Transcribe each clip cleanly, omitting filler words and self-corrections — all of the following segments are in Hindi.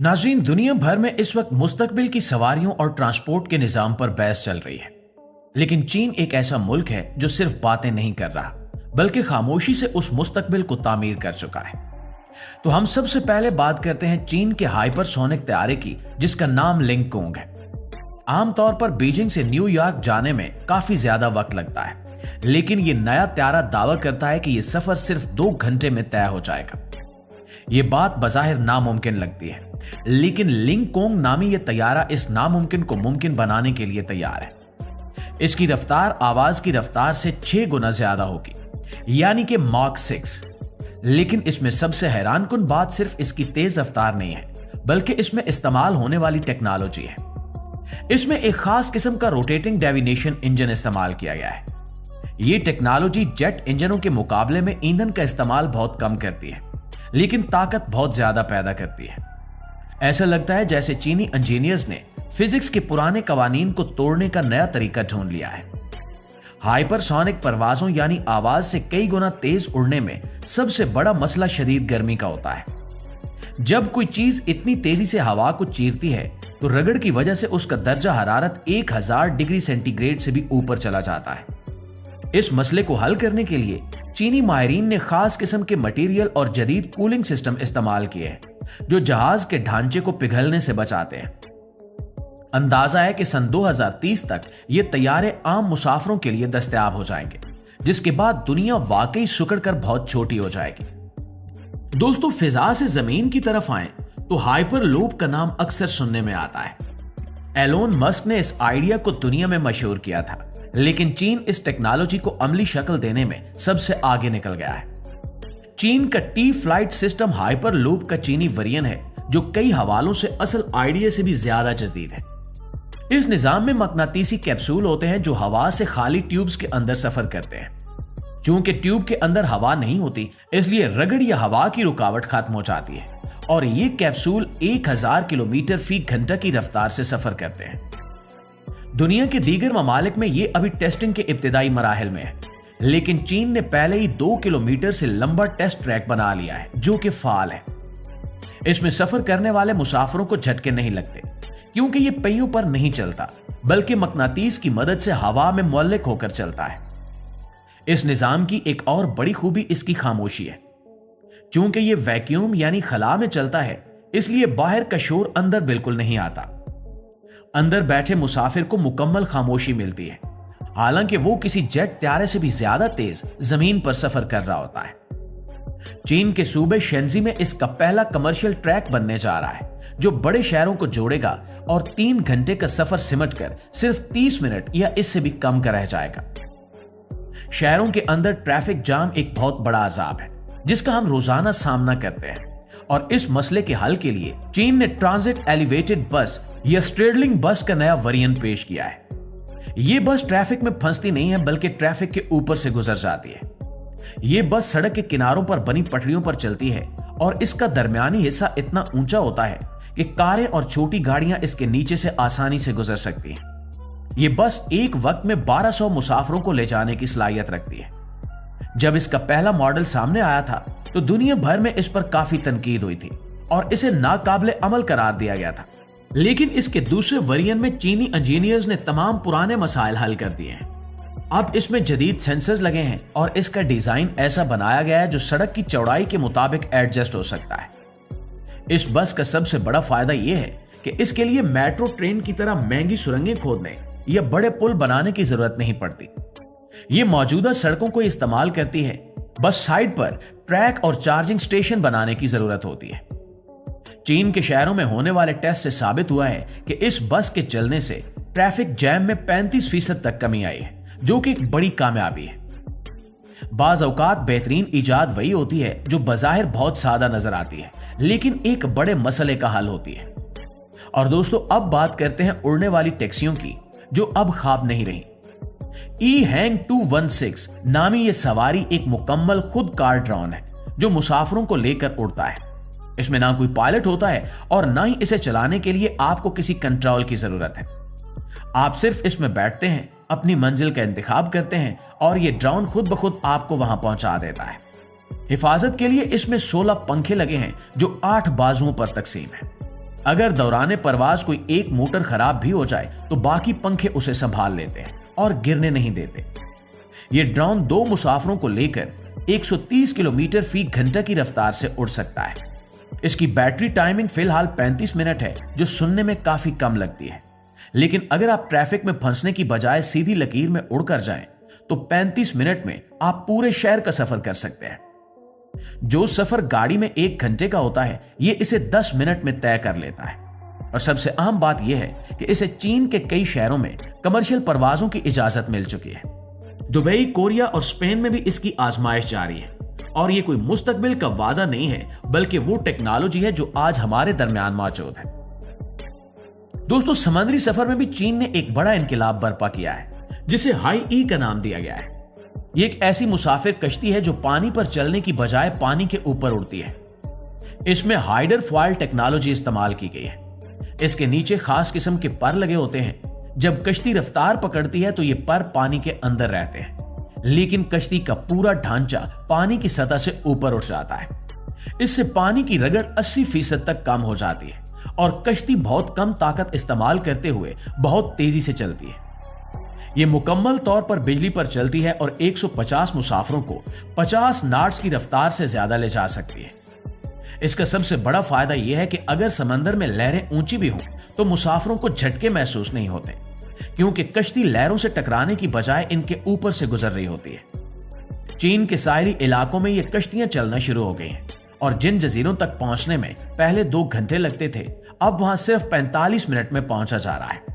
नाज़रीन, दुनिया भर में इस वक्त मुस्तकबिल की सवारियों और ट्रांसपोर्ट के निजाम पर बहस चल रही है। लेकिन चीन एक ऐसा मुल्क है जो सिर्फ बातें नहीं कर रहा बल्कि खामोशी से उस मुस्तकबिल को तामीर कर चुका है। तो हम सबसे पहले बात करते हैं चीन के हाइपरसोनिक तैयारे की, जिसका नाम लिंगकोंग है। आमतौर पर बीजिंग से न्यूयॉर्क जाने में काफी ज्यादा वक्त लगता है, लेकिन यह नया तैयारा दावा करता है कि यह सफर सिर्फ 2 घंटे में तय हो जाएगा। ये बात बज़ाहिर नामुमकिन लगती है, लेकिन लिंगकोंग नामी यह तैयारा इस नामुमकिन को मुमकिन बनाने के लिए तैयार है। इसकी रफ्तार आवाज की रफ्तार से 6 गुना ज्यादा होगी, यानी कि मॉक 6। लेकिन इसमें सबसे हैरानकुन बात सिर्फ इसकी तेज रफ्तार नहीं है, बल्कि इसमें इस्तेमाल होने वाली टेक्नोलॉजी है। इसमें एक खास किस्म का रोटेटिंग डेविनेशन इंजन इस्तेमाल किया गया है। यह टेक्नोलॉजी जेट इंजनों के मुकाबले में ईंधन का इस्तेमाल बहुत कम करती है, लेकिन ताकत बहुत ज्यादा पैदा करती है। ऐसा लगता है जैसे चीनी इंजीनियर्स ने फिजिक्स के पुराने कवानीन को तोड़ने का नया तरीका ढूंढ लिया है। हाइपरसोनिक परवाजों यानी आवाज से कई गुना तेज उड़ने में सबसे बड़ा मसला शदीद गर्मी का होता है। जब कोई चीज इतनी तेजी से हवा को चीरती है तो रगड़ की वजह से उसका दर्जा हरारत 1000 डिग्री सेंटीग्रेड से भी ऊपर चला जाता है। इस मसले को हल करने के लिए चीनी माहिरीन ने खास किस्म के मटेरियल और जदीद कूलिंग सिस्टम इस्तेमाल किए हैं, जो जहाज के ढांचे को पिघलने से बचाते हैं। अंदाजा है कि सन 2030 तक ये तैयारे आम मुसाफिरों के लिए दस्तयाब हो जाएंगे, जिसके बाद दुनिया वाकई सिकुड़कर बहुत छोटी हो जाएगी। दोस्तों, फिजा से जमीन की तरफ आए तो हाइपरलूप का नाम अक्सर सुनने में आता है। एलोन मस्क ने इस आइडिया को दुनिया में मशहूर किया था, लेकिन चीन इस टेक्नोलॉजी को अमली शक्ल देने में सबसे आगे निकल गया है। चीन का टी फ्लाइट सिस्टम हाइपरलूप का चीनी वेरिएंट है, जो कई हवालों से असल आइडिया से भी ज्यादा जदीद है। इस निजाम में मकनातीसी कैप्सूल होते हैं जो हवा से खाली ट्यूब्स के अंदर सफर करते हैं। चूंकि ट्यूब के अंदर हवा नहीं होती, इसलिए रगड़ या हवा की रुकावट खत्म हो जाती है और ये कैप्सूल 1000 किलोमीटर फी घंटा की रफ्तार से सफर करते हैं। दुनिया के दीगर ममालिक में ये अभी टेस्टिंग के इब्तिदाई मराहिल में है, लेकिन चीन ने पहले ही 2 किलोमीटर से लंबा टेस्ट ट्रैक बना लिया है, जो कि फाल है। इसमें सफर करने वाले मुसाफिरों को झटके नहीं लगते, क्योंकि ये पहियों पर नहीं चलता, बल्कि मकनातीस की मदद से हवा में मुअल्लिक होकर चलता है। इस निजाम की एक और बड़ी खूबी इसकी खामोशी है। चूंकि ये वैक्यूम यानी खला में चलता है, इसलिए बाहर का शोर अंदर बिल्कुल नहीं आता। अंदर बैठे मुसाफिर को मुकम्मल खामोशी मिलती है, हालांकि वो किसी जेट त्यारे से भी ज्यादा तेज जमीन पर सफर कर रहा होता है। चीन के सूबे शेंजी में इसका पहला कमर्शियल ट्रैक बनने जा रहा है, जो बड़े शहरों को जोड़ेगा और 3 घंटे का सफर सिमटकर सिर्फ 30 मिनट या इससे भी कम का रह जाएगा। शहरों के अंदर ट्रैफिक जाम एक बहुत बड़ा अजाब है, जिसका हम रोजाना सामना करते हैं, और इस मसले के हल के लिए चीन ने ट्रांजिट एलिवेटेड बस या स्ट्रेडलिंग बस का नया वेरिएंट पेश किया है। यह बस ट्रैफिक में फंसती नहीं है, बल्कि ट्रैफिक के ऊपर से गुजर जाती है। यह बस सड़क के किनारों पर बनी पटरियों पर चलती है और इसका दरमियानी हिस्सा इतना ऊंचा होता है कि कारें और छोटी गाड़ियां इसके नीचे से आसानी से गुजर सकती हैं। यह बस एक वक्त में 1200 मुसाफिरों को ले जाने की सलाहियत रखती है। जब इसका पहला मॉडल सामने आया था तो दुनिया भर में इस पर काफी तनकीद हुई थी और इसे नाकाबिले अमल करार दिया गया था। लेकिन इसके दूसरे वेरिएंट में चीनी इंजीनियर्स ने तमाम पुराने मसाइल हल कर दिए हैं। अब इसमें जदीद सेंसर्स लगे हैं और इसका डिजाइन ऐसा बनाया गया है जो सड़क की चौड़ाई के मुताबिक एडजस्ट हो सकता है। इस बस का सबसे बड़ा फायदा यह है कि इसके लिए मेट्रो ट्रेन की तरह महंगी सुरंगें खोदने या बड़े पुल बनाने की जरूरत नहीं पड़ती। यह मौजूदा सड़कों को इस्तेमाल करती है, बस साइड पर ट्रैक और चार्जिंग स्टेशन बनाने की जरूरत होती है। चीन के शहरों में होने वाले टेस्ट से साबित हुआ है कि इस बस के चलने से ट्रैफिक जैम में 35% तक कमी आई है, जो कि एक बड़ी कामयाबी है। बाज औकात बेहतरीन इजाद वही होती है जो बज़ाहिर बहुत सादा नजर आती है, लेकिन एक बड़े मसले का हल होती है। और दोस्तों, अब बात करते हैं उड़ने वाली टैक्सियों की, जो अब ख्वाब नहीं रही। ई-हैंग 216 नामी यह सवारी एक मुकम्मल खुद कार ड्रोन है, जो मुसाफिरों को लेकर उड़ता है। इसमें ना कोई पायलट होता है और ना ही इसे चलाने के लिए आपको किसी कंट्रोल की जरूरत है। आप सिर्फ इसमें बैठते हैं, अपनी मंजिल का इंतखाब करते हैं और यह ड्रोन खुद ब खुद आपको वहां पहुंचा देता है। हिफाजत के लिए इसमें 16 पंखे लगे हैं जो 8 बाजुओं पर तकसीम है। अगर दौरान परवाज कोई एक मोटर खराब भी हो जाए तो बाकी पंखे उसे संभाल लेते हैं और गिरने नहीं देते। ये ड्रोन 2 मुसाफिरों को लेकर 130 किलोमीटर फी घंटा की रफ्तार से उड़ सकता है। इसकी बैटरी टाइमिंग फिलहाल 35 मिनट है, जो सुनने में काफी कम लगती है, लेकिन अगर आप ट्रैफिक में फंसने की बजाय सीधी लकीर में उड़कर जाएं, तो 35 मिनट में आप पूरे शहर का सफर कर सकते हैं। जो सफर गाड़ी में 1 घंटे का होता है, ये इसे 10 मिनट में तय कर लेता है। और सबसे अहम बात यह है कि इसे चीन के कई शहरों में कमर्शियल परवाजों की इजाजत मिल चुकी है। दुबई, कोरिया और स्पेन में भी इसकी आजमाइश जारी है। और ये कोई मुस्तकबिल का वादा नहीं है, बल्कि वो टेक्नोलॉजी है जो आज हमारे दरमियान मौजूद है। दोस्तों, समुद्री सफर में भी चीन ने एक बड़ा इनकलाब बर्पा किया है, जिसे हाई ई का नाम दिया गया है। ये एक ऐसी मुसाफिर कश्ती है जो पानी पर चलने की बजाय पानी के ऊपर उड़ती है। इसमें हाइडर फॉयल टेक्नोलॉजी इस्तेमाल की गई है। इसके नीचे खास किस्म के पर लगे होते हैं। जब कश्ती रफ्तार पकड़ती है तो ये पर पानी के अंदर रहते हैं, लेकिन कश्ती का पूरा ढांचा पानी की सतह से ऊपर उठ जाता है। इससे पानी की रगड़ 80% तक कम हो जाती है और कश्ती बहुत कम ताकत इस्तेमाल करते हुए बहुत तेजी से चलती है। यह मुकम्मल तौर पर बिजली पर चलती है और 150 मुसाफिरों को 50 नॉट्स की रफ्तार से ज्यादा ले जा सकती है। इसका सबसे बड़ा फायदा यह है कि अगर समंदर में लहरें ऊंची भी हों तो मुसाफिरों को झटके महसूस नहीं होते, क्योंकि कश्ती लहरों से टकराने की बजाय इनके ऊपर से गुजर रही होती है। चीन के साहिली इलाकों में ये कश्तियां चलना शुरू हो गई हैं और जिन जजीरों तक पहुंचने में पहले 2 घंटे लगते थे, अब वहां सिर्फ 45 मिनट में पहुंचा जा रहा है।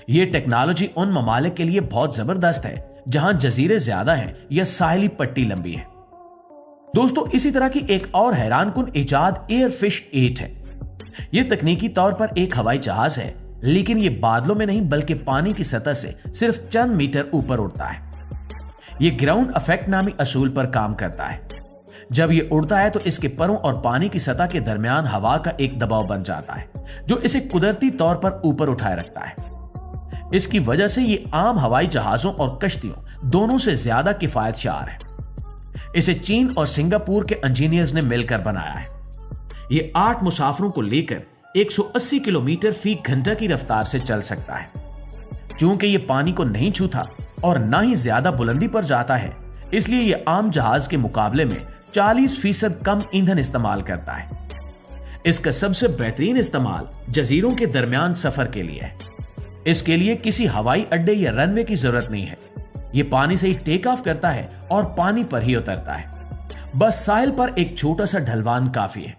यह टेक्नोलॉजी उन ममालिक के लिए बहुत जबरदस्त है जहां जजीरे ज्यादा हैं या साहिली पट्टी लंबी है। दोस्तों, इसी तरह की एक और हैरानकुन इजाद एयरफिश 8 है। यह तकनीकी तौर पर एक हवाई जहाज है, लेकिन यह बादलों में नहीं बल्कि पानी की सतह से सिर्फ चंद मीटर ऊपर उड़ता है। यह ग्राउंड इफेक्ट नामी असूल पर काम करता है। जब यह उड़ता है तो इसके परों और पानी की सतह के दरमियान हवा का एक दबाव बन जाता है, जो इसे कुदरती तौर पर ऊपर उठाए रखता है। इसकी वजह से यह आम हवाई जहाजों और कश्तियों दोनों से ज्यादा किफायतशार है। इसे चीन और सिंगापुर के इंजीनियर्स ने मिलकर बनाया है। यह 8 मुसाफिरों को लेकर 180 किलोमीटर फी घंटा की रफ्तार से चल सकता है। चूंकि यह पानी को नहीं छूता और ना ही ज्यादा बुलंदी पर जाता है, इसलिए यह आम जहाज के मुकाबले में 40% कम ईंधन इस्तेमाल करता है। इसका सबसे बेहतरीन इस्तेमाल जजीरों के दरमियान सफर के लिए है। इसके लिए किसी हवाई अड्डे या रनवे की जरूरत नहीं है। यह पानी से ही टेक ऑफ करता है और पानी पर ही उतरता है। बस साहिल पर एक छोटा सा ढलवान काफी है।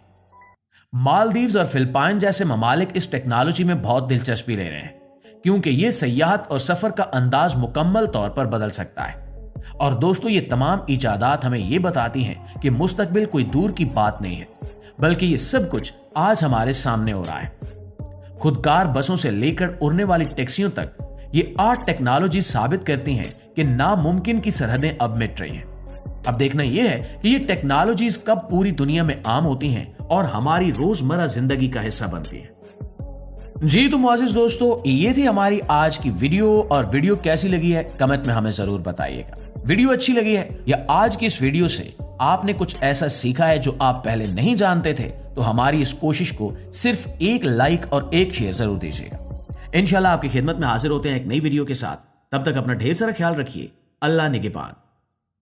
मालदीव्स और फिलिपाइन जैसे ममालिक इस टेक्नोलॉजी में बहुत दिलचस्पी ले रहे हैं, क्योंकि यह सयाहत और सफर का अंदाज मुकम्मल तौर पर बदल सकता है। और दोस्तों, ये तमाम इजादात हमें यह बताती हैं कि मुस्तकबिल कोई दूर की बात नहीं है, बल्कि ये सब कुछ आज हमारे सामने हो रहा है। खुदकार बसों से लेकर उड़ने वाली टैक्सियों तक ये 8 टेक्नोलॉजी साबित करती हैं कि नामुमकिन की सरहदें अब मिट रही हैं। अब देखना यह है कि ये टेक्नोलॉजीज कब पूरी दुनिया में आम होती हैं और हमारी रोजमर्रा जिंदगी का हिस्सा बनती हैं। जी तो मुआजिज दोस्तों, ये थी हमारी आज की वीडियो। और वीडियो कैसी लगी है कमेंट में हमें जरूर बताइएगा। वीडियो अच्छी लगी है या आज की इस वीडियो से आपने कुछ ऐसा सीखा है जो आप पहले नहीं जानते थे, तो हमारी इस कोशिश को सिर्फ एक लाइक और एक शेयर जरूर दीजिएगा। इंशाल्लाह आपकी खिदमत में हाजिर होते हैं एक नई वीडियो के साथ। तब तक अपना ढेर सारा ख्याल रखिए। अल्लाह निगहबान।